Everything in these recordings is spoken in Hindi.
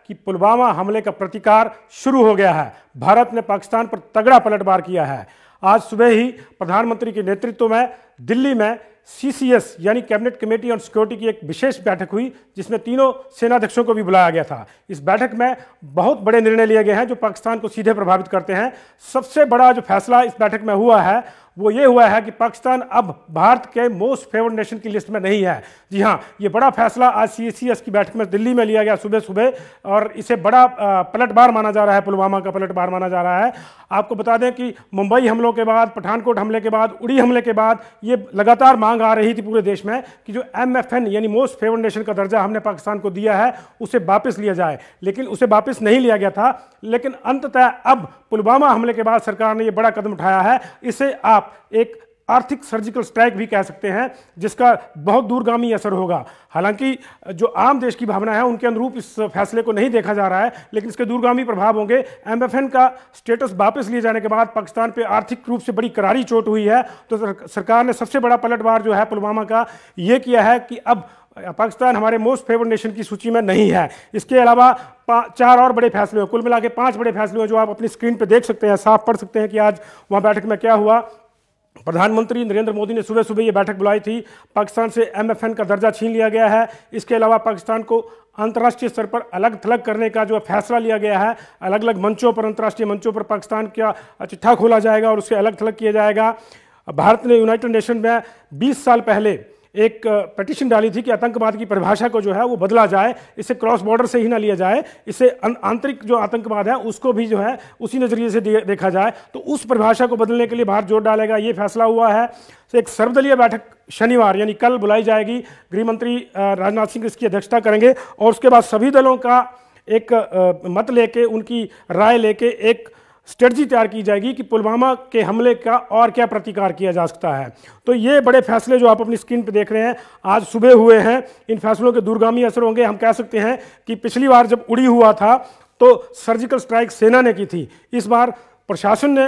कि पुलवामा हमले का प्रतिकार शुरू हो गया है। भारत ने पाकिस्तान पर तगड़ा पलटवार किया है। आज सुबह ही प्रधानमंत्री के नेतृत्व में दिल्ली में CCS यानी कैबिनेट कमेटी ऑन सिक्योरिटी की एक विशेष बैठक हुई, जिसमें तीनों सेनाध्यक्षों को भी बुलाया गया था। इस बैठक में बहुत बड़े निर्णय लिए गए हैं जो पाकिस्तान को सीधे प्रभावित करते हैं। सबसे बड़ा जो फैसला इस बैठक में हुआ है वो ये हुआ है कि पाकिस्तान अब भारत के मोस्ट फेवर्ड नेशन की लिस्ट में नहीं है। जी हाँ, ये बड़ा फैसला आज CCS की बैठक में दिल्ली में लिया गया सुबह सुबह, और इसे बड़ा पलटवार माना जा रहा है, पुलवामा का पलटवार माना जा रहा है। आपको बता दें कि मुंबई हमलों के बाद, पठानकोट हमले के बाद, उड़ी हमले के बाद ये लगातार मांग आ रही थी पूरे देश में कि जो MFN यानी मोस्ट फेवर्ड नेशन का दर्जा हमने पाकिस्तान को दिया है उसे वापस लिया जाए, लेकिन उसे वापस नहीं लिया गया था। लेकिन अंततः अब पुलवामा हमले के बाद सरकार ने ये बड़ा कदम उठाया है। इसे आप एक आर्थिक सर्जिकल स्ट्राइक भी कह सकते हैं, जिसका बहुत दूरगामी असर होगा। हालांकि जो आम देश की भावना है उनके अनुरूप इस फैसले को नहीं देखा जा रहा है, लेकिन इसके दूरगामी प्रभाव होंगे। MFN का स्टेटस वापस लिए जाने के बाद पाकिस्तान पे आर्थिक रूप से बड़ी करारी चोट हुई है। तो सरकार ने सबसे बड़ा पलटवार जो है पुलवामा का ये किया है कि अब पाकिस्तान हमारे मोस्ट फेवर्ड नेशन की सूची में नहीं है। इसके अलावा 4 और बड़े फैसले हुए, कुल मिला के 5 बड़े फैसले हुए जो आप अपनी स्क्रीन पर देख सकते हैं, साफ पढ़ सकते हैं कि आज वहाँ बैठक में क्या हुआ। प्रधानमंत्री नरेंद्र मोदी ने सुबह सुबह ये बैठक बुलाई थी। पाकिस्तान से MFN का दर्जा छीन लिया गया है। इसके अलावा पाकिस्तान को अंतर्राष्ट्रीय स्तर पर अलग थलग करने का जो फैसला लिया गया है, अलग अलग मंचों पर, अंतर्राष्ट्रीय मंचों पर पाकिस्तान का चिट्ठा खोला जाएगा और उससे अलग थलग किया जाएगा। भारत ने यूनाइटेड नेशन में 20 साल पहले एक पिटीशन डाली थी कि आतंकवाद की परिभाषा को जो है वो बदला जाए, इसे क्रॉस बॉर्डर से ही ना लिया जाए, इसे आंतरिक जो आतंकवाद है उसको भी जो है उसी नज़रिए से देखा जाए। तो उस परिभाषा को बदलने के लिए भारत जोर डालेगा, ये फैसला हुआ है। तो एक सर्वदलीय बैठक शनिवार यानी कल बुलाई जाएगी। गृह मंत्री राजनाथ सिंह इसकी अध्यक्षता करेंगे और उसके बाद सभी दलों का एक मत लेके, उनकी राय लेके एक स्ट्रेटजी तैयार की जाएगी कि पुलवामा के हमले का और क्या प्रतिकार किया जा सकता है। तो ये बड़े फैसले जो आप अपनी स्क्रीन पे देख रहे हैं आज सुबह हुए हैं, इन फैसलों के दूरगामी असर होंगे। हम कह सकते हैं कि पिछली बार जब उड़ी हुआ था तो सर्जिकल स्ट्राइक सेना ने की थी, इस बार प्रशासन ने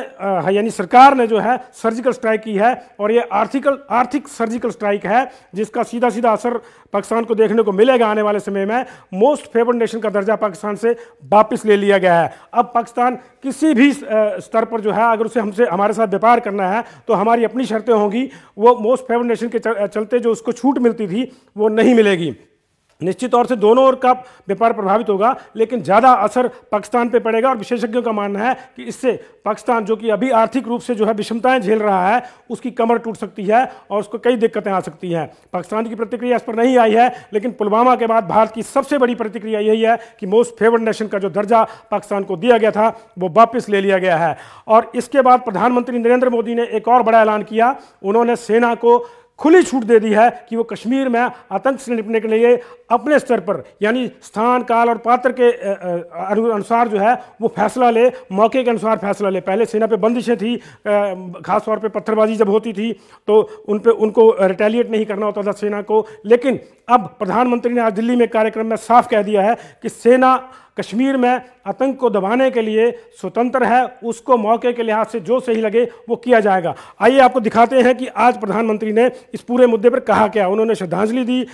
यानी सरकार ने जो है सर्जिकल स्ट्राइक की है, और ये आर्थिक सर्जिकल स्ट्राइक है जिसका सीधा सीधा असर पाकिस्तान को देखने को मिलेगा आने वाले समय में। मोस्ट फेवर्ड नेशन का दर्जा पाकिस्तान से वापस ले लिया गया है। अब पाकिस्तान किसी भी स्तर पर जो है अगर उसे हमारे साथ व्यापार करना है तो हमारी अपनी शर्तें होंगी। वो मोस्ट फेवर्ड नेशन के चलते जो उसको छूट मिलती थी वो नहीं मिलेगी। निश्चित तौर से दोनों ओर का व्यापार प्रभावित होगा, लेकिन ज़्यादा असर पाकिस्तान पे पड़ेगा। और विशेषज्ञों का मानना है कि इससे पाकिस्तान जो कि अभी आर्थिक रूप से जो है विषमताएं झेल रहा है, उसकी कमर टूट सकती है और उसको कई दिक्कतें आ सकती हैं। पाकिस्तान की प्रतिक्रिया इस पर नहीं आई है, लेकिन पुलवामा के बाद भारत की सबसे बड़ी प्रतिक्रिया यही है कि मोस्ट फेवर्ड नेशन का जो दर्जा पाकिस्तान को दिया गया था वो वापस ले लिया गया है। और इसके बाद प्रधानमंत्री नरेंद्र मोदी ने एक और बड़ा ऐलान किया। उन्होंने सेना को खुली छूट दे दी है कि वो कश्मीर में आतंक से निपटने के लिए अपने स्तर पर यानी स्थान, काल और पात्र के अनुसार जो है वो फैसला ले, मौके के अनुसार फैसला ले। पहले सेना पे बंदिशें थी, खासतौर पे पत्थरबाजी जब होती थी तो उनको रिटेलिएट नहीं करना होता था सेना को। लेकिन अब प्रधानमंत्री ने आज दिल्ली में कार्यक्रम में साफ कह दिया है कि सेना कश्मीर में आतंक को दबाने के लिए स्वतंत्र है, उसको मौके के लिहाज से जो सही लगे वो किया जाएगा। आइए आपको दिखाते हैं कि आज प्रधानमंत्री ने इस पूरे मुद्दे पर कहा क्या। उन्होंने श्रद्धांजलि दी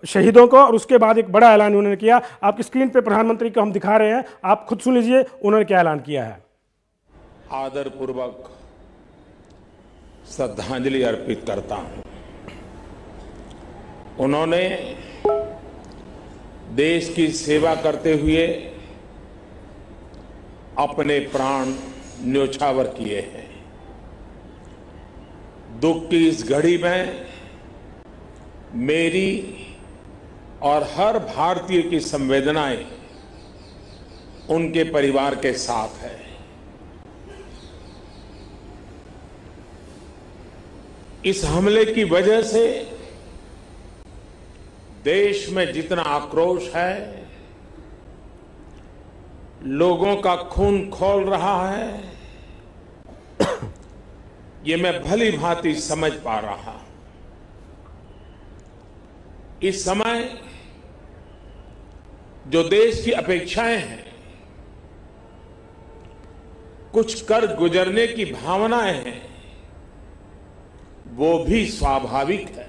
शहीदों को और उसके बाद एक बड़ा ऐलान उन्होंने किया। आपकी स्क्रीन पे प्रधानमंत्री को हम दिखा रहे हैं, आप खुद सुन लीजिए उन्होंने क्या ऐलान किया है। आदरपूर्वक श्रद्धांजलि अर्पित करता हूं। उन्होंने देश की सेवा करते हुए अपने प्राण न्योछावर किए हैं। दुख की इस घड़ी में मेरी और हर भारतीय की संवेदनाएं उनके परिवार के साथ है। इस हमले की वजह से देश में जितना आक्रोश है, लोगों का खून खौल रहा है, ये मैं भली भांति समझ पा रहा हूं। इस समय जो देश की अपेक्षाएं हैं, कुछ कर गुजरने की भावनाएं हैं, वो भी स्वाभाविक है।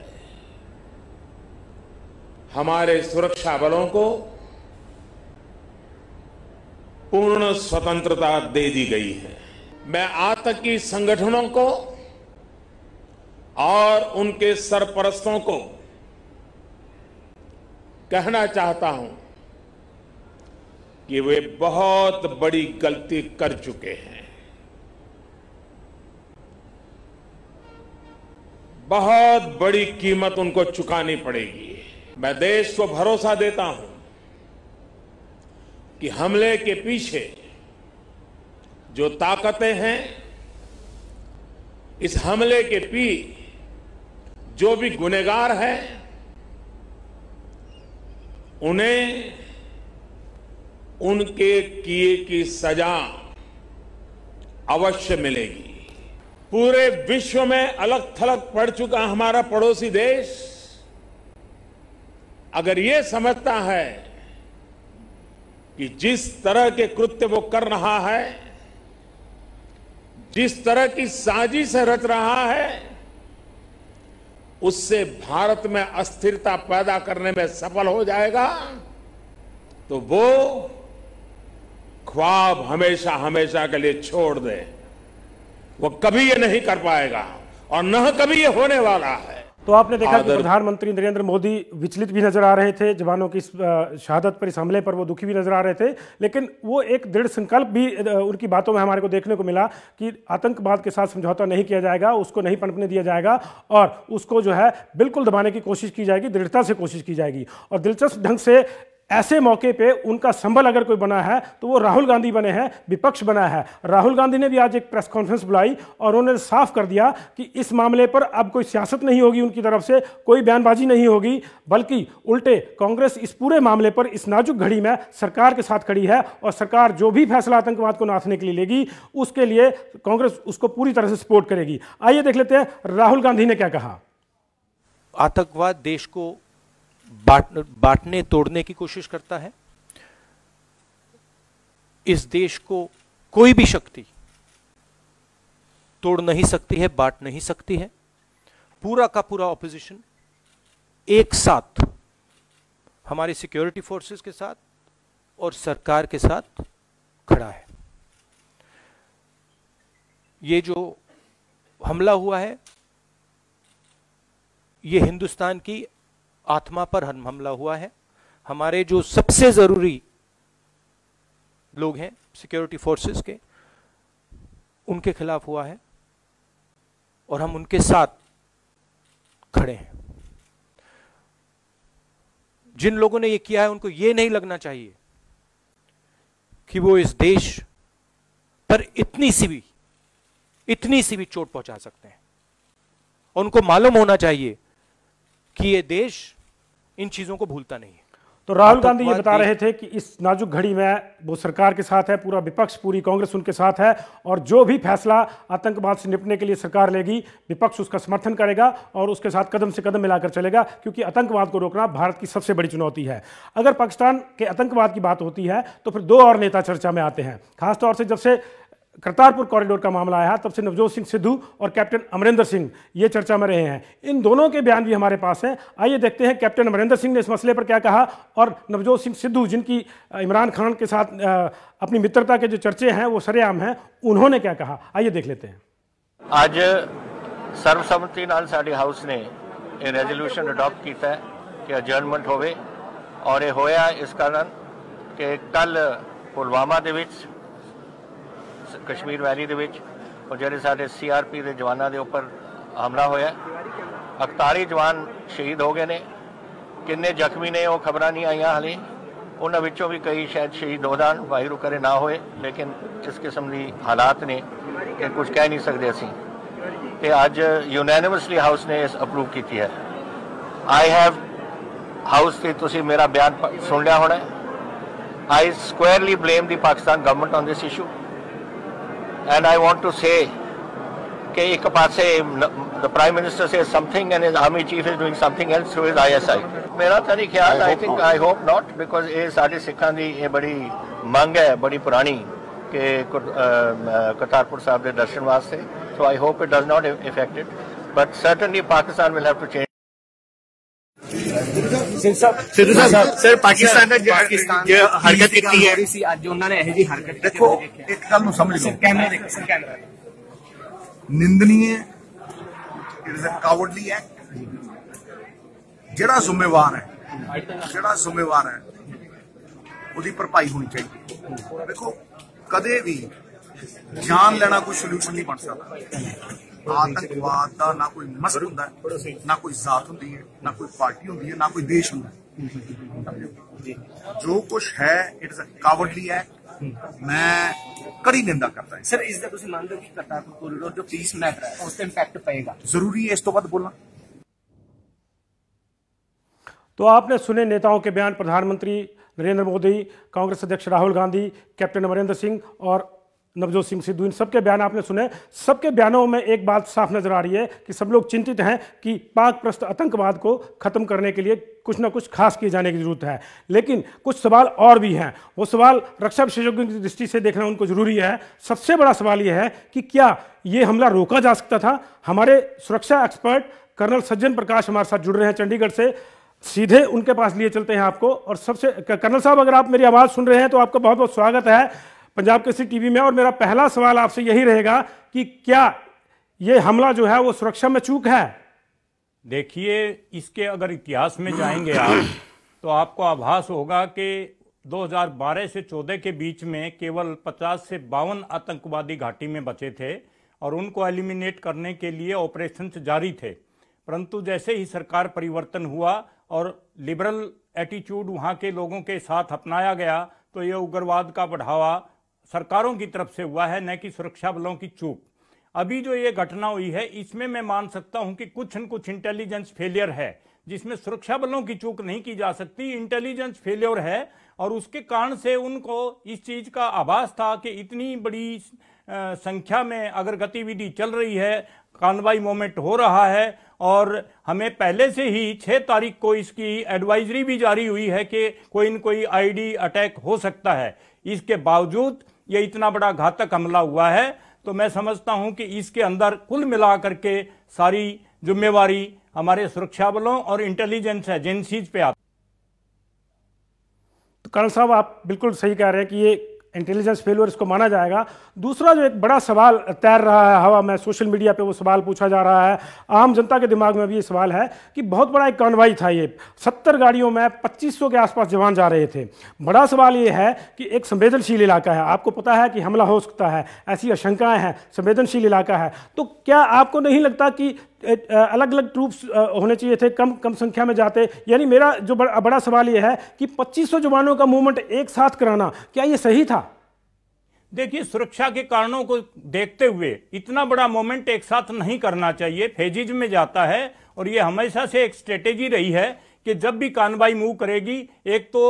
हमारे सुरक्षा बलों को पूर्ण स्वतंत्रता दे दी गई है। मैं आतंकी संगठनों को और उनके सरपरस्तों को कहना चाहता हूं कि वे बहुत बड़ी गलती कर चुके हैं। बहुत बड़ी कीमत उनको चुकानी पड़ेगी। मैं देश को भरोसा देता हूं कि हमले के पीछे जो ताकतें हैं, इस हमले के जो भी गुनहगार हैं, उन्हें उनके किए की सजा अवश्य मिलेगी। पूरे विश्व में अलग थलग पड़ चुका हमारा पड़ोसी देश अगर ये समझता है कि जिस तरह के कृत्य वो कर रहा है, जिस तरह की साजिश रच रहा है, उससे भारत में अस्थिरता पैदा करने में सफल हो जाएगा, तो वो ख्वाब हमेशा हमेशा के लिए छोड़ दे। वो कभी ये नहीं कर पाएगा और न कभी ये होने वाला है। तो आपने देखा कि प्रधानमंत्री नरेंद्र मोदी विचलित भी नजर आ रहे थे, जवानों की शहादत पर, इस हमले पर वो दुखी भी नजर आ रहे थे, लेकिन वो एक दृढ़ संकल्प भी उनकी बातों में हमारे को देखने को मिला कि आतंकवाद के साथ समझौता नहीं किया जाएगा, उसको नहीं पनपने दिया जाएगा और उसको जो है बिल्कुल दबाने की कोशिश की जाएगी, दृढ़ता से कोशिश की जाएगी। और दिलचस्प ढंग से ऐसे मौके पे उनका संबल अगर कोई बना है तो वो राहुल गांधी बने हैं, विपक्ष बना है। राहुल गांधी ने भी आज एक प्रेस कॉन्फ्रेंस बुलाई और उन्होंने साफ कर दिया कि इस मामले पर अब कोई सियासत नहीं होगी, उनकी तरफ से कोई बयानबाजी नहीं होगी, बल्कि उल्टे कांग्रेस इस पूरे मामले पर, इस नाजुक घड़ी में सरकार के साथ खड़ी है और सरकार जो भी फैसला आतंकवाद को नाथने के लिए लेगी, उसके लिए कांग्रेस उसको पूरी तरह से सपोर्ट करेगी। आइए देख लेते हैं राहुल गांधी ने क्या कहा। आतंकवाद देश को बांटने तोड़ने की कोशिश करता है। इस देश को कोई भी शक्ति तोड़ नहीं सकती है, बांट नहीं सकती है। पूरा का पूरा ऑपोजिशन एक साथ हमारी सिक्योरिटी फोर्सेस के साथ और सरकार के साथ खड़ा है। ये जो हमला हुआ है, ये हिंदुस्तान की आत्मा पर हमला हुआ है। हमारे जो सबसे जरूरी लोग हैं सिक्योरिटी फोर्सेस के, उनके खिलाफ हुआ है और हम उनके साथ खड़े हैं। जिन लोगों ने ये किया है उनको ये नहीं लगना चाहिए कि वो इस देश पर इतनी सी भी चोट पहुंचा सकते हैं। उनको मालूम होना चाहिए कि ये देश इन चीजों को भूलता नहीं है। तो राहुल गांधी ये बता रहे थे कि इस नाजुक घड़ी में वो सरकार के साथ है, पूरा विपक्ष, पूरी कांग्रेस उनके साथ है और जो भी फैसला आतंकवाद से निपटने के लिए सरकार लेगी, विपक्ष उसका समर्थन करेगा और उसके साथ कदम से कदम मिलाकर चलेगा, क्योंकि आतंकवाद को रोकना भारत की सबसे बड़ी चुनौती है। अगर पाकिस्तान के आतंकवाद की बात होती है तो फिर दो और नेता चर्चा में आते हैं। खासतौर से जब से करतारपुर कॉरिडोर का मामला आया तब से नवजोत सिंह सिद्धू और कैप्टन अमरिंदर सिंह ये चर्चा में रहे हैं। इन दोनों के बयान भी हमारे पास हैं। आइए देखते हैं कैप्टन अमरिंदर सिंह ने इस मसले पर क्या कहा और नवजोत सिंह सिद्धू, जिनकी इमरान खान के साथ अपनी मित्रता के जो चर्चे हैं वो सरेआम हैं, उन्होंने क्या कहा। आइए देख लेते हैं। आज सर्वसम्मति नाल साडे हाउस ने ये रेजोल्यूशन अडॉप्ट किया कि अजर्नमेंट होवे और ये होया इस कारण कि कल पुलवामा दे विच, कश्मीर वैली दे विच और ਜਿਹੜੇ ਸਾਡੇ CRP ਦੇ ਜਵਾਨਾਂ ਦੇ ਉੱਪਰ ਹਮਲਾ ਹੋਇਆ। 41 ਜਵਾਨ ਸ਼ਹੀਦ ਹੋ ਗਏ ਨੇ। ਕਿੰਨੇ ਜ਼ਖਮੀ ਨੇ ਉਹ ਖਬਰਾਂ ਨਹੀਂ ਆਈਆਂ ਹਾਲੇ। ਉਹਨਾਂ ਵਿੱਚੋਂ ਵੀ ਕਈ ਸ਼ਾਇਦ ਸ਼ਹੀਦ ਹੋ ਜਾਣ, ਵਾਹਿਗੁਰੂ ਕਰੇ ਨਾ ਹੋਏ, ਲੇਕਿਨ ਇਸ ਕਿਸਮ ਦੀ ਹਾਲਾਤ ਨੇ ਕਿ ਕੁਝ ਕਹਿ ਨਹੀਂ ਸਕਦੇ ਅਸੀਂ। ਤੇ ਅੱਜ ਯੂਨੈਨਿਮਸਲੀ ਹਾਊਸ ਨੇ ਇਸ ਅਪਰੂਵ ਕੀਤੀ ਹੈ। ਆਈ ਹੈਵ ਹਾਊਸ ਤੇ ਤੁਸੀਂ ਮੇਰਾ ਬਿਆਨ ਸੁਣ ਲਿਆ ਹੋਣਾ। ਆਈ ਸਕੁਅਰਲੀ blame the Pakistan government on this issue and I want to say कि एक पासे the Prime Minister says something and his army chief is doing something else through his ISI. मेरा तो नहीं ख्याल, I hope not, because ये साढ़े सिखां दी ये बड़ी मांग है, बड़ी पुरानी, कि करतारपुर साहब के दर्शन वास्ते. So I hope it does not affect it, but certainly Pakistan will have to change. Sidhu साहब सर पाकिस्तान ने जो हरकत की है ਅੱਜ ਉਹਨਾਂ ਨੇ ਇਹੋ ਜਿਹੀ ਹਰਕਤ ਕੀਤੀ देखो एक गल नूं समझ लो ਕੈਮਰਾ ਦੇਖੋ ਸਰ ਕੈਮਰਾ निंदनीय it is a cowardly act ਜਿਹੜਾ ਜ਼ਿੰਮੇਵਾਰ ਹੈ ਉਹਦੀ ਭਰਪਾਈ ਹੋਣੀ ਚਾਹੀਦੀ। ਦੇਖੋ ਕਦੇ ਵੀ ਜਾਨ ਲੈਣਾ ਕੋਈ ਸੋਲੂਸ਼ਨ ਨਹੀਂ ਬਣ ਸਕਦਾ। आतंकवाद का ना कोई मजहब होता है, ना कोई जात होती है, ना कोई पार्टी होती है, ना कोई देश होता है। जो कुछ है it is a cowardly act. मैं कड़ी निंदा करता है। सर इसका तुम मानते हो कि करतारपुर कॉरिडोर जो पीस मैटर है उस पर इंपैक्ट पड़ेगा? जरूरी है इस तो बाद बोलना। तो आपने सुने नेताओं के बयान, प्रधानमंत्री नरेंद्र मोदी, कांग्रेस अध्यक्ष राहुल गांधी, कैप्टन अमरिंदर सिंह और नवजोत सिंह सिद्धू, इन सबके बयान आपने सुने। सबके बयानों में एक बात साफ नजर आ रही है कि सब लोग चिंतित हैं कि पाक प्रस्त आतंकवाद को खत्म करने के लिए कुछ ना कुछ खास किए जाने की जरूरत है। लेकिन कुछ सवाल और भी हैं, वो सवाल रक्षा विशेषज्ञों की दृष्टि से देखना उनको जरूरी है। सबसे बड़ा सवाल यह है कि क्या ये हमला रोका जा सकता था? हमारे सुरक्षा एक्सपर्ट कर्नल सज्जन प्रकाश हमारे साथ जुड़ रहे हैं चंडीगढ़ से, सीधे उनके पास लिए चलते हैं आपको। और सबसे कर्नल साहब, अगर आप मेरी आवाज़ सुन रहे हैं तो आपका बहुत बहुत स्वागत है पंजाब केसरी टीवी में। और मेरा पहला सवाल आपसे यही रहेगा कि क्या ये हमला जो है वो सुरक्षा में चूक है? देखिए, इसके अगर इतिहास में जाएंगे आप तो आपको आभास होगा कि 2012 से 14 के बीच में केवल 50 से 52 आतंकवादी घाटी में बचे थे और उनको एलिमिनेट करने के लिए ऑपरेशन जारी थे। परंतु जैसे ही सरकार परिवर्तन हुआ और लिबरल एटीट्यूड वहाँ के लोगों के साथ अपनाया गया तो ये उग्रवाद का बढ़ावा सरकारों की तरफ से हुआ है, न कि सुरक्षा बलों की चूक। अभी जो ये घटना हुई है इसमें मैं मान सकता हूं कि कुछ न कुछ इंटेलिजेंस फेलियर है, जिसमें सुरक्षा बलों की चूक नहीं की जा सकती, इंटेलिजेंस फेलियर है। और उसके कारण से उनको इस चीज का आभास था कि इतनी बड़ी संख्या में अगर गतिविधि चल रही है, कानवाई मूवमेंट हो रहा है और हमें पहले से ही 6 तारीख को इसकी एडवाइजरी भी जारी हुई है कि कोई न कोई आईडी अटैक हो सकता है। इसके बावजूद ये इतना बड़ा घातक हमला हुआ है। तो मैं समझता हूं कि इसके अंदर कुल मिलाकर के सारी जिम्मेवारी हमारे सुरक्षा बलों और इंटेलिजेंस एजेंसीज पे आती। तो कर्नल साहब, आप बिल्कुल सही कह रहे हैं कि ये इंटेलिजेंस फेलियर इसको माना जाएगा। दूसरा जो एक बड़ा सवाल तैर रहा है हवा में, सोशल मीडिया पे वो सवाल पूछा जा रहा है, आम जनता के दिमाग में भी ये सवाल है कि बहुत बड़ा एक कॉन्वॉय था, ये 70 गाड़ियों में 2500 के आसपास जवान जा रहे थे। बड़ा सवाल ये है कि एक संवेदनशील इलाका है, आपको पता है कि हमला हो सकता है, ऐसी आशंकाएं हैं, संवेदनशील इलाका है। तो क्या आपको नहीं लगता कि अलग अलग ट्रूप्स होने चाहिए थे, कम संख्या में जाते? यानी मेरा जो बड़ा सवाल ये है कि 2500 जवानों का मूवमेंट एक साथ कराना, क्या ये सही था? देखिए, सुरक्षा के कारणों को देखते हुए इतना बड़ा मोमेंट एक साथ नहीं करना चाहिए, फेजिज में जाता है। और ये हमेशा से एक स्ट्रेटेजी रही है कि जब भी कानवाई मूव करेगी, एक तो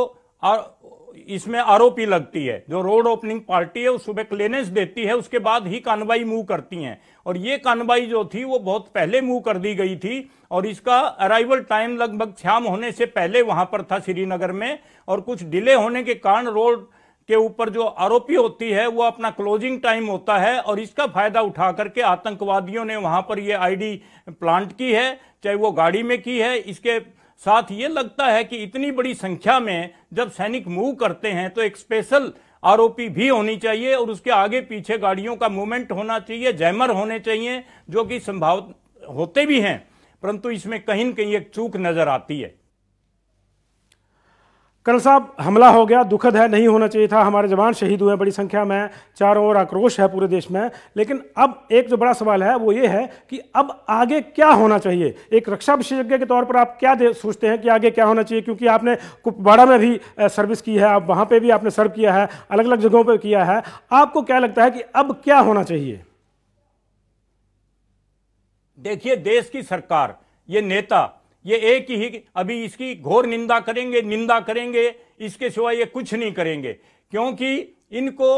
इसमें आरोपी लगती है, जो रोड ओपनिंग पार्टी है, वो सुबह क्लियरेंस देती है, उसके बाद ही कानवाई मूव करती हैं। और ये कानवाई जो थी वो बहुत पहले मूव कर दी गई थी और इसका अराइवल टाइम लगभग शाम होने से पहले वहां पर था श्रीनगर में। और कुछ डिले होने के कारण रोड के ऊपर जो आरोपी होती है वो अपना क्लोजिंग टाइम होता है और इसका फायदा उठा करके आतंकवादियों ने वहां पर ये आईडी प्लांट की है, चाहे वो गाड़ी में की है। इसके साथ ये लगता है कि इतनी बड़ी संख्या में जब सैनिक मूव करते हैं तो एक स्पेशल आरोपी भी होनी चाहिए और उसके आगे पीछे गाड़ियों का मूवमेंट होना चाहिए, जैमर होने चाहिए, जो कि संभव होते भी हैं, परंतु इसमें कहीं न कहीं एक चूक नजर आती है। कर्नल साहब, हमला हो गया, दुखद है, नहीं होना चाहिए था, हमारे जवान शहीद हुए बड़ी संख्या में, चारों ओर आक्रोश है पूरे देश में। लेकिन अब एक जो बड़ा सवाल है वो ये है कि अब आगे क्या होना चाहिए? एक रक्षा विशेषज्ञ के तौर पर आप क्या सोचते हैं कि आगे क्या होना चाहिए? क्योंकि आपने कुपवाड़ा में भी सर्विस की है, आप वहाँ पर भी आपने सर्व किया है, अलग अलग जगहों पर किया है। आपको क्या लगता है कि अब क्या होना चाहिए? देखिए, देश की सरकार, ये नेता, ये एक ही अभी इसकी घोर निंदा करेंगे, इसके सिवा ये कुछ नहीं करेंगे, क्योंकि इनको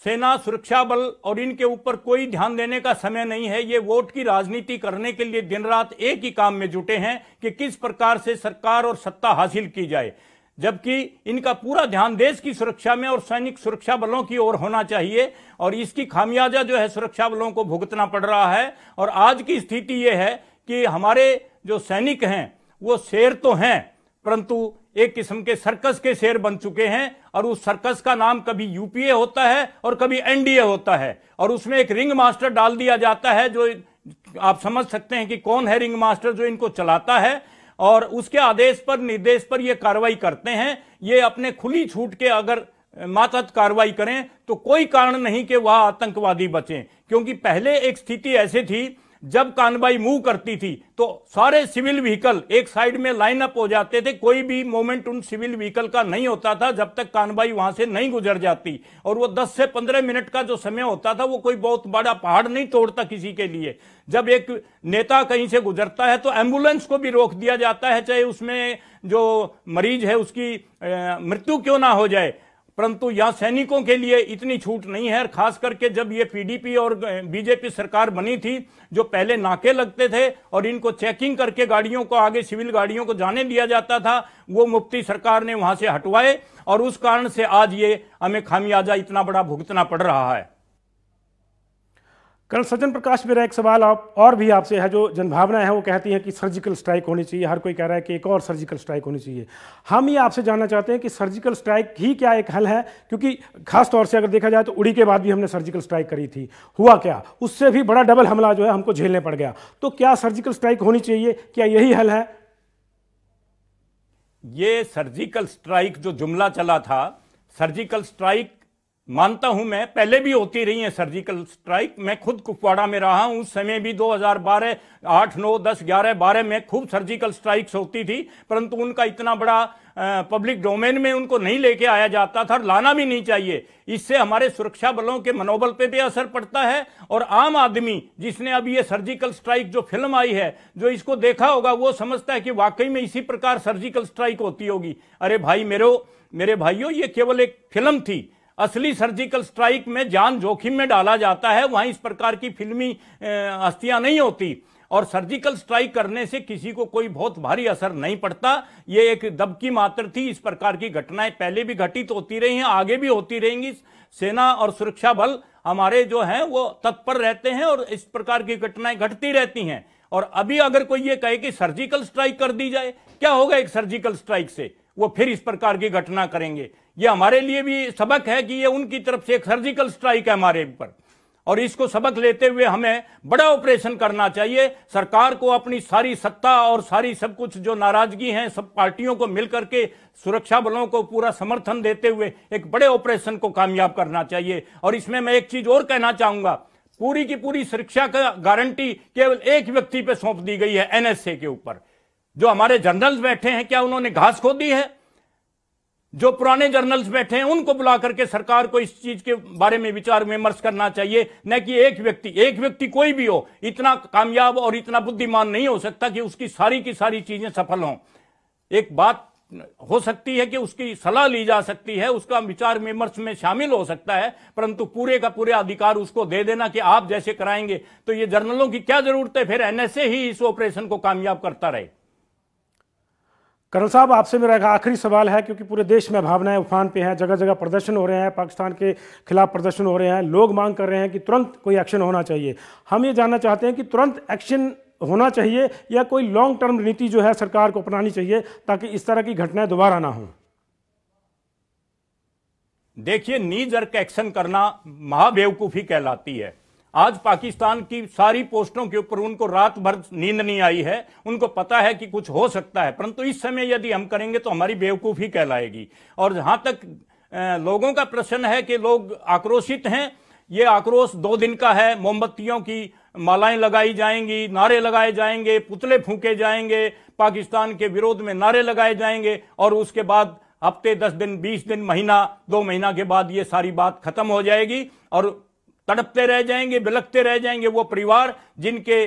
सेना, सुरक्षा बल और इनके ऊपर कोई ध्यान देने का समय नहीं है। ये वोट की राजनीति करने के लिए दिन रात एक ही काम में जुटे हैं कि किस प्रकार से सरकार और सत्ता हासिल की जाए, जबकि इनका पूरा ध्यान देश की सुरक्षा में और सैनिक सुरक्षा बलों की ओर होना चाहिए। और इसकी खामियाजा जो है सुरक्षा बलों को भुगतना पड़ रहा है। और आज की स्थिति यह है कि हमारे जो सैनिक हैं वो शेर तो हैं, परंतु एक किस्म के सर्कस के शेर बन चुके हैं। और उस सर्कस का नाम कभी यूपीए होता है और कभी एनडीए होता है, और उसमें एक रिंग मास्टर डाल दिया जाता है, जो आप समझ सकते हैं कि कौन है रिंग मास्टर जो इनको चलाता है, और उसके आदेश पर निर्देश पर ये कार्रवाई करते हैं। ये अपने खुली छूट के अगर मातहत कार्रवाई करें तो कोई कारण नहीं कि वह आतंकवादी बचें, क्योंकि पहले एक स्थिति ऐसी थी जब कानवाई मूव करती थी तो सारे सिविल व्हीकल एक साइड में लाइन अप हो जाते थे, कोई भी मूवमेंट उन सिविल व्हीकल का नहीं होता था जब तक कानवाई वहां से नहीं गुजर जाती। और वो 10 से 15 मिनट का जो समय होता था वो कोई बहुत बड़ा पहाड़ नहीं तोड़ता किसी के लिए। जब एक नेता कहीं से गुजरता है तो एम्बुलेंस को भी रोक दिया जाता है, चाहे उसमें जो मरीज है उसकी मृत्यु क्यों ना हो जाए। परंतु यहां सैनिकों के लिए इतनी छूट नहीं है। खास करके जब ये पीडीपी और बीजेपी सरकार बनी थी, जो पहले नाके लगते थे और इनको चेकिंग करके गाड़ियों को आगे सिविल गाड़ियों को जाने दिया जाता था, वो मुफ्ती सरकार ने वहां से हटवाए, और उस कारण से आज ये हमें खामियाजा इतना बड़ा भुगतना पड़ रहा है। कर्नल सज्जन प्रकाश, मेरा एक सवाल और भी आपसे है। जो जनभावना है वो कहती है कि सर्जिकल स्ट्राइक होनी चाहिए, हर कोई कह रहा है कि एक और सर्जिकल स्ट्राइक होनी चाहिए। हम ये आपसे जानना चाहते हैं कि सर्जिकल स्ट्राइक ही क्या एक हल है, क्योंकि खास तौर से अगर देखा जाए तो उड़ी के बाद भी हमने सर्जिकल स्ट्राइक करी थी, हुआ क्या, उससे भी बड़ा डबल हमला जो है हमको झेलने पड़ गया। तो क्या सर्जिकल स्ट्राइक होनी चाहिए, क्या यही हल है? ये सर्जिकल स्ट्राइक जो जुमला चला था, सर्जिकल स्ट्राइक मानता हूं मैं, पहले भी होती रही है सर्जिकल स्ट्राइक। मैं खुद कुपवाड़ा में रहा हूं, उस समय भी 2012, 8, 9, 10, 11, 12 में खूब सर्जिकल स्ट्राइक्स होती थी, परंतु उनका इतना बड़ा पब्लिक डोमेन में उनको नहीं लेके आया जाता था, लाना भी नहीं चाहिए। इससे हमारे सुरक्षा बलों के मनोबल पे भी असर पड़ता है। और आम आदमी जिसने अभी ये सर्जिकल स्ट्राइक जो फिल्म आई है, जो इसको देखा होगा, वो समझता है कि वाकई में इसी प्रकार सर्जिकल स्ट्राइक होती होगी। अरे भाई मेरे भाइयों, ये केवल एक फिल्म थी। असली सर्जिकल स्ट्राइक में जान जोखिम में डाला जाता है, वहां इस प्रकार की फिल्मी हस्तियां नहीं होती। और सर्जिकल स्ट्राइक करने से किसी को कोई बहुत भारी असर नहीं पड़ता। ये एक दबकी मात्र थी। इस प्रकार की घटनाएं पहले भी घटित होती रही हैं, आगे भी होती रहेंगी। सेना और सुरक्षा बल हमारे जो हैं वो तत्पर रहते हैं और इस प्रकार की घटनाएं घटती रहती हैं। और अभी अगर कोई ये कहे कि सर्जिकल स्ट्राइक कर दी जाए, क्या होगा एक सर्जिकल स्ट्राइक से? वो फिर इस प्रकार की घटना करेंगे। ये हमारे लिए भी सबक है कि ये उनकी तरफ से एक सर्जिकल स्ट्राइक है हमारे ऊपर, और इसको सबक लेते हुए हमें बड़ा ऑपरेशन करना चाहिए। सरकार को अपनी सारी सत्ता और सारी सब कुछ जो नाराजगी है, सब पार्टियों को मिलकर के सुरक्षा बलों को पूरा समर्थन देते हुए एक बड़े ऑपरेशन को कामयाब करना चाहिए। और इसमें मैं एक चीज और कहना चाहूंगा, पूरी की पूरी सुरक्षा का गारंटी केवल एक व्यक्ति पे सौंप दी गई है, एनएसए के ऊपर। जो हमारे जनरल्स बैठे हैं, क्या उन्होंने घास खोदी है? जो पुराने जर्नल्स बैठे हैं उनको बुला करके सरकार को इस चीज के बारे में विचार विमर्श करना चाहिए, न कि एक व्यक्ति कोई भी हो इतना कामयाब और इतना बुद्धिमान नहीं हो सकता कि उसकी सारी की सारी चीजें सफल हों। एक बात हो सकती है कि उसकी सलाह ली जा सकती है, उसका विचार विमर्श में शामिल हो सकता है, परंतु पूरे का पूरे अधिकार उसको दे देना कि आप जैसे कराएंगे, तो ये जर्नलों की क्या जरूरत है? फिर एनएसए ही इस ऑपरेशन को कामयाब करता रहे। कर्नल साहब, आपसे मेरा एक आखिरी सवाल है, क्योंकि पूरे देश में भावनाएं उफान पे हैं, जगह जगह प्रदर्शन हो रहे हैं, पाकिस्तान के खिलाफ प्रदर्शन हो रहे हैं, लोग मांग कर रहे हैं कि तुरंत कोई एक्शन होना चाहिए। हम ये जानना चाहते हैं कि तुरंत एक्शन होना चाहिए या कोई लॉन्ग टर्म नीति जो है सरकार को अपनानी चाहिए, ताकि इस तरह की घटनाएं दोबारा ना हो। देखिए, नी जर्क एक्शन करना महाबेवकूफी कहलाती है। आज पाकिस्तान की सारी पोस्टों के ऊपर उनको रात भर नींद नहीं आई है, उनको पता है कि कुछ हो सकता है, परंतु इस समय यदि हम करेंगे तो हमारी बेवकूफी कहलाएगी। और जहां तक लोगों का प्रश्न है कि लोग आक्रोशित हैं, ये आक्रोश 2 दिन का है। मोमबत्तियों की मालाएं लगाई जाएंगी, नारे लगाए जाएंगे, पुतले फूंके जाएंगे, पाकिस्तान के विरोध में नारे लगाए जाएंगे, और उसके बाद हफ्ते, 10 दिन, 20 दिन, महीना, 2 महीना के बाद ये सारी बात खत्म हो जाएगी और तड़पते रह जाएंगे, बिलखते रह जाएंगे वो परिवार जिनके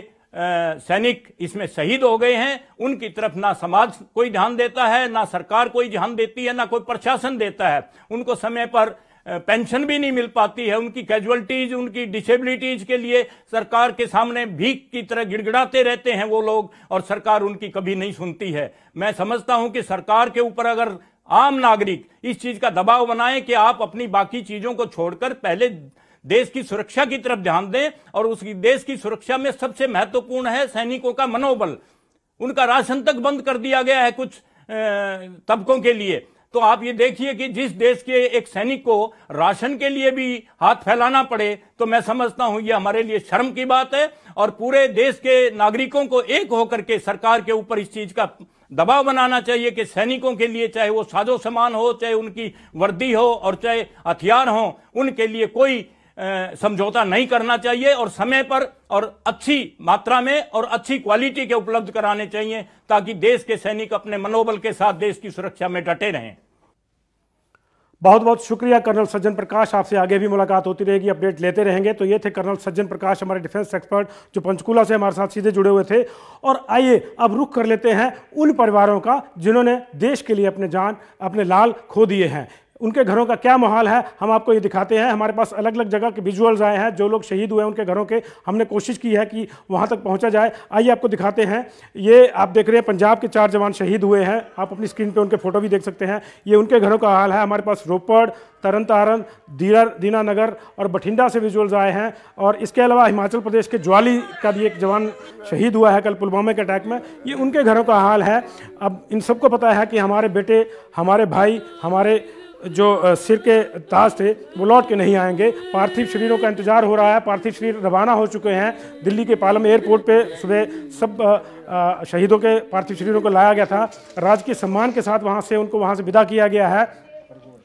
सैनिक इसमें शहीद हो गए हैं। उनकी तरफ ना समाज कोई ध्यान देता है, ना सरकार कोई ध्यान देती है, ना कोई प्रशासन देता है। उनको समय पर पेंशन भी नहीं मिल पाती है। उनकी कैजुअलिटीज, उनकी डिसेबिलिटीज के लिए सरकार के सामने भीख की तरह गिड़गिड़ाते रहते हैं वो लोग, और सरकार उनकी कभी नहीं सुनती है। मैं समझता हूं कि सरकार के ऊपर अगर आम नागरिक इस चीज का दबाव बनाए कि आप अपनी बाकी चीजों को छोड़कर पहले देश की सुरक्षा की तरफ ध्यान दें, और उस देश की सुरक्षा में सबसे महत्वपूर्ण है सैनिकों का मनोबल। उनका राशन तक बंद कर दिया गया है कुछ तबकों के लिए। तो आप ये देखिए कि जिस देश के एक सैनिक को राशन के लिए भी हाथ फैलाना पड़े, तो मैं समझता हूं ये हमारे लिए शर्म की बात है। और पूरे देश के नागरिकों को एक होकर के सरकार के ऊपर इस चीज का दबाव बनाना चाहिए कि सैनिकों के लिए, चाहे वो साजो सामान हो, चाहे उनकी वर्दी हो और चाहे हथियार हो, उनके लिए कोई समझौता नहीं करना चाहिए और समय पर और अच्छी मात्रा में और अच्छी क्वालिटी के उपलब्ध कराने चाहिए, ताकि देश के सैनिक अपने मनोबल के साथ देश की सुरक्षा में डटे रहें। बहुत बहुत शुक्रिया कर्नल सज्जन प्रकाश, आपसे आगे भी मुलाकात होती रहेगी, अपडेट लेते रहेंगे। तो ये थे कर्नल सज्जन प्रकाश, हमारे डिफेंस एक्सपर्ट जो पंचकूला से हमारे साथ सीधे जुड़े हुए थे। और आइए अब रुख कर लेते हैं उन परिवारों का जिन्होंने देश के लिए अपने जान, अपने लाल खो दिए हैं। उनके घरों का क्या माहौल है हम आपको ये दिखाते हैं। हमारे पास अलग अलग जगह के विजुअल्स आए हैं, जो लोग शहीद हुए हैं उनके घरों के, हमने कोशिश की है कि वहाँ तक पहुँचा जाए। आइए आपको दिखाते हैं। ये आप देख रहे हैं पंजाब के 4 जवान शहीद हुए हैं, आप अपनी स्क्रीन पे उनके फोटो भी देख सकते हैं। ये उनके घरों का हाल है। हमारे पास रोपड़, तरन-तारन, दीनानगर और बठिंडा से विजुअल्स आए हैं। और इसके अलावा हिमाचल प्रदेश के ज्वाली का भी एक जवान शहीद हुआ है कल पुलवामा के अटैक में, ये उनके घरों का हाल है। अब इन सबको पता है कि हमारे बेटे, हमारे भाई, हमारे जो सिर के ताज थे वो लौट के नहीं आएंगे। पार्थिव शरीरों का इंतजार हो रहा है। पार्थिव शरीर रवाना हो चुके हैं। दिल्ली के पालम एयरपोर्ट पे सुबह सब शहीदों के पार्थिव शरीरों को लाया गया था। राजकीय सम्मान के साथ उनको वहाँ से विदा किया गया है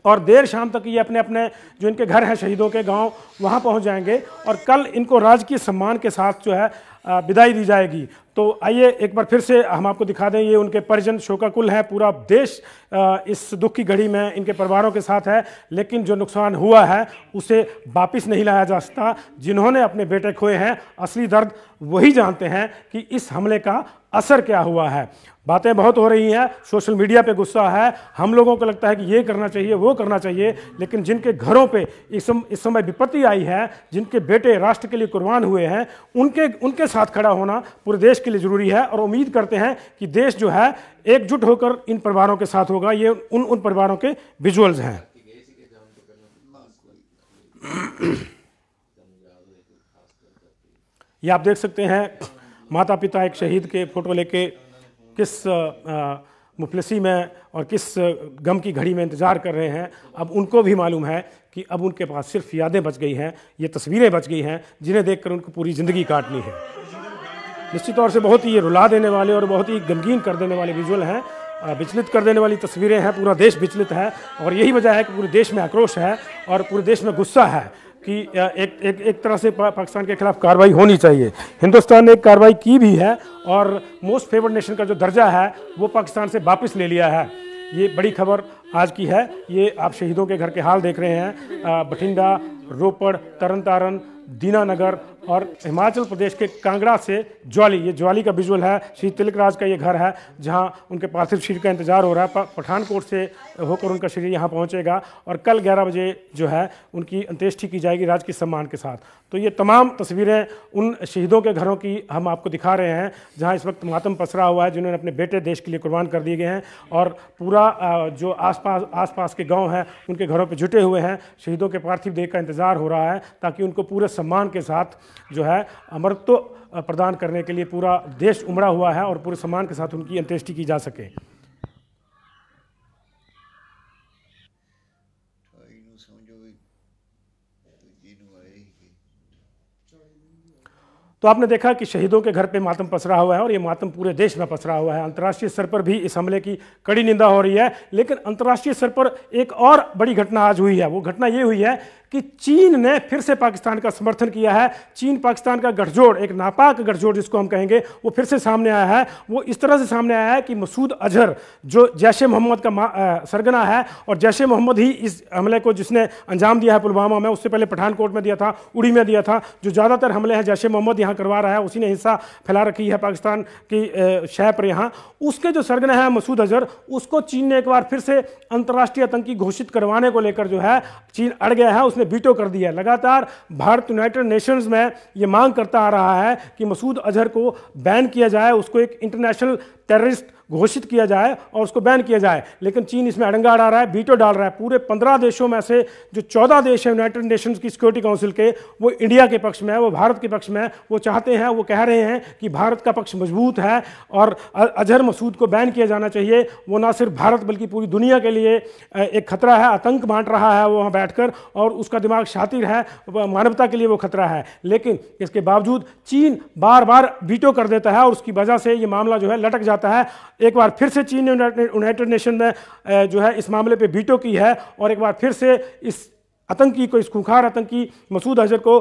और देर शाम तक ये अपने अपने जो इनके घर हैं शहीदों के गांव, वहाँ पहुँच जाएंगे और कल इनको राजकीय सम्मान के साथ जो है विदाई दी जाएगी। तो आइए एक बार फिर से हम आपको दिखा दें, ये उनके परिजन शोकाकुल हैं। पूरा देश इस दुख की घड़ी में इनके परिवारों के साथ है, लेकिन जो नुकसान हुआ है उसे वापस नहीं लाया जा सकता। जिन्होंने अपने बेटे खोए हैं, असली दर्द वही जानते हैं कि इस हमले का असर क्या हुआ है। बातें बहुत हो रही हैं, सोशल मीडिया पे गुस्सा है, हम लोगों को लगता है कि ये करना चाहिए, वो करना चाहिए, लेकिन जिनके घरों पे इस समय विपत्ति आई है, जिनके बेटे राष्ट्र के लिए कुर्बान हुए हैं, उनके साथ खड़ा होना पूरे देश के लिए ज़रूरी है। और उम्मीद करते हैं कि देश जो है एकजुट होकर इन परिवारों के साथ होगा। ये उन परिवारों के विजुअल्स हैं। ये आप देख सकते हैं, माता पिता एक शहीद के फोटो लेके किस मुफलिसी में और किस गम की घड़ी में इंतज़ार कर रहे हैं। अब उनको भी मालूम है कि अब उनके पास सिर्फ यादें बच गई हैं, ये तस्वीरें बच गई हैं, जिन्हें देखकर उनको पूरी ज़िंदगी काटनी है। निश्चित तौर से बहुत ही ये रुला देने वाले और बहुत ही गमगीन कर देने वाले विजुअल हैं, विचलित कर देने वाली तस्वीरें हैं। पूरा देश विचलित है और यही वजह है कि पूरे देश में आक्रोश है और पूरे देश में गुस्सा है कि एक तरह से पाकिस्तान के खिलाफ कार्रवाई होनी चाहिए। हिंदुस्तान ने एक कार्रवाई की भी है और मोस्ट फेवर्ड नेशन का जो दर्जा है वो पाकिस्तान से वापस ले लिया है। ये बड़ी खबर आज की है। ये आप शहीदों के घर के हाल देख रहे हैं। बठिंडा, रोपड़, तरन-तारन, दीनानगर और हिमाचल प्रदेश के कांगड़ा से ज्वाली, ये ज्वाली का विजुअल है। शहीद तिलक राज का ये घर है जहां उनके पार्थिव शरीर का इंतजार हो रहा है। पठानकोट से होकर उनका शरीर यहां पहुंचेगा और कल 11 बजे जो है उनकी अंत्येष्टि की जाएगी राजकीय सम्मान के साथ। तो ये तमाम तस्वीरें उन शहीदों के घरों की हम आपको दिखा रहे हैं जहाँ इस वक्त मातम पसरा हुआ है, जिन्होंने अपने बेटे देश के लिए कुर्बान कर दिए गए हैं और पूरा जो आसपास के गाँव हैं उनके घरों पर जुटे हुए हैं। शहीदों के पार्थिव देह का इंतजार हो रहा है ताकि उनको पूरे सम्मान के साथ जो है अमरत्व प्रदान करने के लिए पूरा देश उमड़ा हुआ है और पूरे सम्मान के साथ उनकी अंत्येष्टि की जा सके। तो आपने देखा कि शहीदों के घर पे मातम पसरा हुआ है और ये मातम पूरे देश में पसरा हुआ है। अंतर्राष्ट्रीय स्तर पर भी इस हमले की कड़ी निंदा हो रही है, लेकिन अंतर्राष्ट्रीय स्तर पर एक और बड़ी घटना आज हुई है। वो घटना ये हुई है कि चीन ने फिर से पाकिस्तान का समर्थन किया है। चीन पाकिस्तान का गठजोड़, एक नापाक गठजोड़ जिसको हम कहेंगे, वो फिर से सामने आया है। वो इस तरह से सामने आया है कि मसूद अजहर जो जैश-ए मोहम्मद का सरगना है और जैश-ए मोहम्मद ही इस हमले को जिसने अंजाम दिया है पुलवामा में, उससे पहले पठानकोट में दिया था, उड़ी में दिया था, जो ज़्यादातर हमले हैं जैश-ए मोहम्मद यहाँ करवा रहा है, उसी ने हिस्सा फैला रखी है पाकिस्तान की शह पर यहाँ। उसके जो सरगना है मसूद अजहर, उसको चीन ने एक बार फिर से अंतर्राष्ट्रीय आतंकी घोषित करवाने को लेकर जो है चीन अड़ गया है, उसने वीटो कर दिया। लगातार भारत यूनाइटेड नेशंस में ये मांग करता आ रहा है कि मसूद अजहर को बैन किया जाए, उसको एक इंटरनेशनल टेररिस्ट घोषित किया जाए और उसको बैन किया जाए। लेकिन चीन इसमें अड़ंगा अड़ा रहा है, वीटो डाल रहा है। पूरे 15 देशों में से जो 14 देश हैं यूनाइटेड नेशंस की सिक्योरिटी काउंसिल के, वो इंडिया के पक्ष में है, वो भारत के पक्ष में है। वो चाहते हैं, वो कह रहे हैं कि भारत का पक्ष मजबूत है और अजहर मसूद को बैन किया जाना चाहिए। वो ना सिर्फ भारत बल्कि पूरी दुनिया के लिए एक खतरा है, आतंक बांट रहा है वो वहाँ बैठकर, और उसका दिमाग शातिर है, मानवता के लिए वो खतरा है। लेकिन इसके बावजूद चीन बार बार वीटो कर देता है और उसकी वजह से ये मामला जो है लटक जाता है। एक बार फिर से चीन ने यूनाइटेड नेशन में जो है इस मामले पे वीटो की है और एक बार फिर से इस आतंकी को, इस खूंखार आतंकी मसूद अजहर को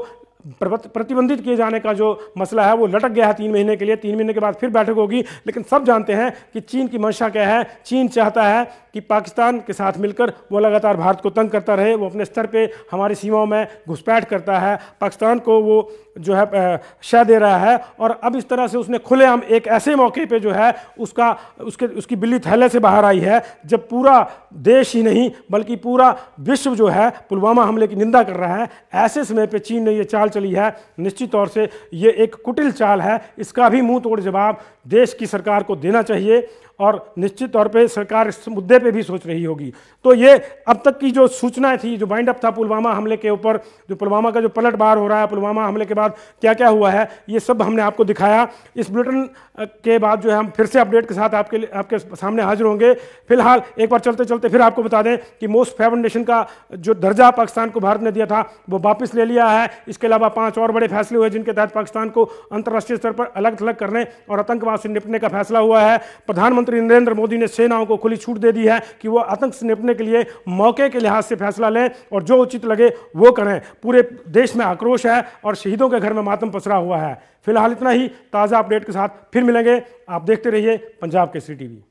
प्रतिबंधित किए जाने का जो मसला है वो लटक गया है 3 महीने के लिए। 3 महीने के बाद फिर बैठक होगी। लेकिन सब जानते हैं कि चीन की मंशा क्या है। चीन चाहता है कि पाकिस्तान के साथ मिलकर वो लगातार भारत को तंग करता रहे, वो अपने स्तर पे हमारी सीमाओं में घुसपैठ करता है, पाकिस्तान को वो जो है शह दे रहा है। और अब इस तरह से उसने खुलेआम एक ऐसे मौके पे जो है उसकी बिल्ली थैले से बाहर आई है, जब पूरा देश ही नहीं बल्कि पूरा विश्व जो है पुलवामा हमले की निंदा कर रहा है। ऐसे समय पे चीन ने ये चाल चली है। निश्चित तौर से ये एक कुटिल चाल है। इसका भी मुंह तोड़ जवाब देश की सरकार को देना चाहिए और निश्चित तौर पे सरकार इस मुद्दे पे भी सोच रही होगी। तो ये अब तक की जो सूचनाएं थी, जो बाइंड अप था पुलवामा हमले के ऊपर, जो पुलवामा का जो पलटवार हो रहा है, पुलवामा हमले के बाद क्या क्या हुआ है, ये सब हमने आपको दिखाया। इस बुलेटिन के बाद जो है हम फिर से अपडेट के साथ आपके सामने हाजिर होंगे। फिलहाल एक बार चलते चलते फिर आपको बता दें कि मोस्ट फेवर्ड नेशन का जो दर्जा पाकिस्तान को भारत ने दिया था वो वापस ले लिया है। इसके अलावा 5 और बड़े फैसले हुए जिनके तहत पाकिस्तान को अंतर्राष्ट्रीय स्तर पर अलग थलग करने और आतंकवाद से निपटने का फैसला हुआ है। प्रधानमंत्री नरेंद्र मोदी ने सेनाओं को खुली छूट दे दी है कि वो आतंक से निपटने के लिए मौके के लिहाज से फैसला लें और जो उचित लगे वो करें। पूरे देश में आक्रोश है और शहीदों के घर में मातम पसरा हुआ है। फिलहाल इतना ही। ताज़ा अपडेट के साथ फिर मिलेंगे। आप देखते रहिए पंजाब केसरी टीवी।